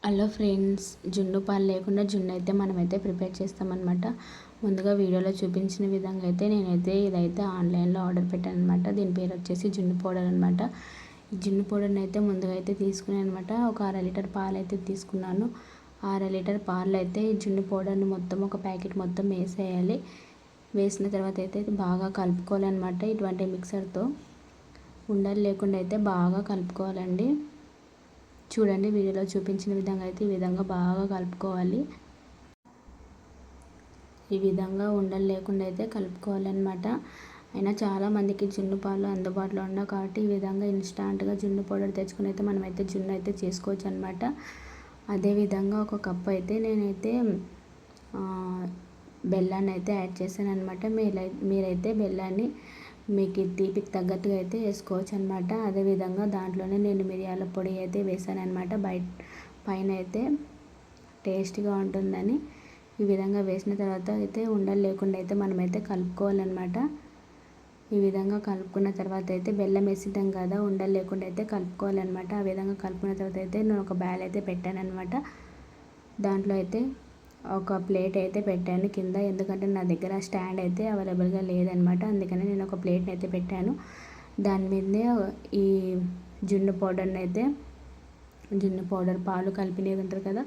Hello friends, జున్ను పాలు లేకుండా జున్ను అయితే మనమైతే ప్రిపేర్ చేస్తామన్నమాట. ముందుగా వీడియోలో చూపించిన విధంగా అయితే నేనైతే ఇదైతే ఆన్లైన్లో ఆర్డర్ పెట్టాను అనమాట. దీని పేరు వచ్చేసి జున్ను పౌడర్ అనమాట. ఈ జున్ను పౌడర్ని అయితే ముందుగా అయితే తీసుకున్నాను అనమాట. ఒక 1/2 లీటర్ పాలు అయితే తీసుకున్నాను. 1/2 లీటర్ పాలు అయితే ఈ జున్ను పౌడర్ని మొత్తం ఒక ప్యాకెట్ మొత్తం వేసేయాలి. వేసిన తర్వాత అయితే బాగా కలుపుకోవాలన్నమాట. ఇటువంటి మిక్సర్తో ఉండలు లేకుండా అయితే బాగా కలుపుకోవాలండి. చూడండి, వీడియోలో చూపించిన విధంగా అయితే ఈ విధంగా బాగా కలుపుకోవాలి. ఈ విధంగా ఉండలు లేకుండా అయితే కలుపుకోవాలన్నమాట. అయినా చాలామందికి జున్ను పాలు అందుబాటులో ఉండవు కాబట్టి ఈ విధంగా ఇన్స్టాంట్గా జున్ను పౌడర్ తెచ్చుకుని అయితే మనమైతే జున్ను అయితే చేసుకోవచ్చు అనమాట. అదేవిధంగా ఒక కప్పు అయితే నేనైతే బెల్లాన్ని అయితే యాడ్ చేశాను అనమాట. మీరైతే బెల్లాన్ని మీకు తీపికి తగ్గట్టుగా అయితే వేసుకోవచ్చు అనమాట. అదేవిధంగా దాంట్లోనే నేను మిరియాల పొడి అయితే వేసాను అనమాట. పైన అయితే టేస్ట్గా ఉంటుందని ఈ విధంగా వేసిన తర్వాత అయితే ఉండలు లేకుండా అయితే మనమైతే కలుపుకోవాలన్నమాట. ఈ విధంగా కలుపుకున్న తర్వాత అయితే బెల్లం వేసిద్దాం కదా, ఉండలు లేకుండా అయితే కలుపుకోవాలన్నమాట. ఆ విధంగా కలుపుకున్న తర్వాత అయితే నేను ఒక బ్యాల్ అయితే పెట్టాను అనమాట. దాంట్లో అయితే ఒక ప్లేట్ అయితే పెట్టాను కింద, ఎందుకంటే నా దగ్గర స్టాండ్ అయితే అవైలబుల్గా లేదనమాట. అందుకని నేను ఒక ప్లేట్ని అయితే పెట్టాను. దాని మీదే ఈ జున్ను పౌడర్ పాలు కలిపినది ఉంటుంది కదా,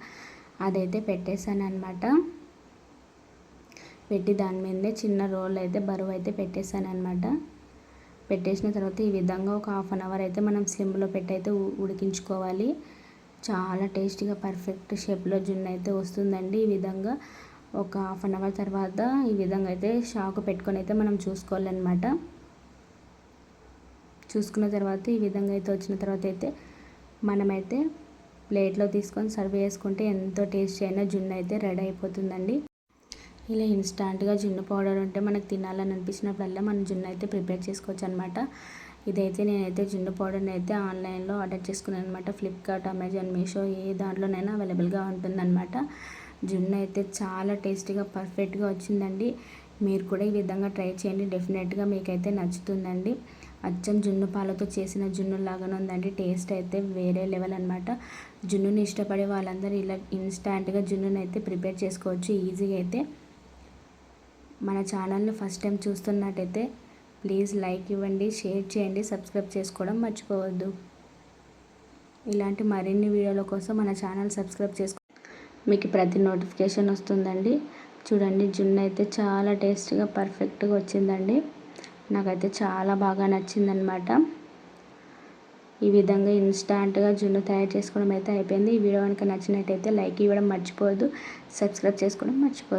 అదైతే పెట్టేశాను అనమాట. పెట్టి దాని మీదే చిన్న రోల్ అయితే బరువు అయితే పెట్టేశాను అనమాట. పెట్టేసిన తర్వాత ఈ విధంగా ఒక 1/2 అవర్ అయితే మనం స్లిమ్లో పెట్టి అయితే ఉడికించుకోవాలి. చాలా టేస్టీగా పర్ఫెక్ట్ షేప్లో జున్ను అయితే వస్తుందండి. ఈ విధంగా ఒక 1/2 అవర్ తర్వాత ఈ విధంగా అయితే షాకు పెట్టుకొని అయితే మనం చూసుకోవాలన్నమాట. చూసుకున్న తర్వాత ఈ విధంగా అయితే వచ్చిన తర్వాత అయితే మనమైతే ప్లేట్లో తీసుకొని సర్వ్ చేసుకుంటే ఎంతో టేస్టీ అయిన జున్ను అయితే రెడీ అయిపోతుందండి. ఇలా ఇన్స్టాంట్గా జున్ను పౌడర్ ఉంటే మనకు తినాలని అనిపించినప్పుడల్లా మనం జున్ను అయితే ప్రిపేర్ చేసుకోవచ్చు అనమాట. ఇదైతే నేనైతే జున్ను పౌడర్ని అయితే ఆన్లైన్లో ఆర్డర్ చేసుకున్నాను అనమాట. ఫ్లిప్కార్ట్, అమెజాన్, మీషో ఏ దాంట్లోనైనా అవైలబుల్గా ఉంటుందన్నమాట. జున్ను అయితే చాలా టేస్టీగా పర్ఫెక్ట్గా వచ్చిందండి. మీరు కూడా ఈ విధంగా ట్రై చేయండి, డెఫినెట్గా మీకైతే నచ్చుతుందండి. అచ్చం జున్ను పాలతో చేసిన జున్ను లాగానే ఉందండి. టేస్ట్ అయితే వేరే లెవెల్ అనమాట. జున్నుని ఇష్టపడే వాళ్ళందరూ ఇలా ఇన్స్టాంట్గా జున్నుని అయితే ప్రిపేర్ చేసుకోవచ్చు ఈజీగా అయితే. మన ఛానల్ని ఫస్ట్ టైం చూస్తున్నట్టయితే ప్లీజ్ లైక్ ఇవ్వండి, షేర్ చేయండి, సబ్స్క్రైబ్ చేసుకోవడం మర్చిపోవద్దు. ఇలాంటి మరిన్ని వీడియోల కోసం మన ఛానల్ సబ్స్క్రైబ్ చేసుకో, మీకు ప్రతి నోటిఫికేషన్ వస్తుందండి. చూడండి, జున్ను అయితే చాలా టేస్టీగా పర్ఫెక్ట్గా వచ్చిందండి. నాకైతే చాలా బాగా నచ్చిందనమాట. ఈ విధంగా ఇన్స్టాంట్గా జున్ను తయారు చేసుకోవడం అయితే అయిపోయింది. ఈ వీడియో కనుక నచ్చినట్టయితే లైక్ ఇవ్వడం మర్చిపోవద్దు, సబ్స్క్రైబ్ చేసుకోవడం మర్చిపోవద్దు.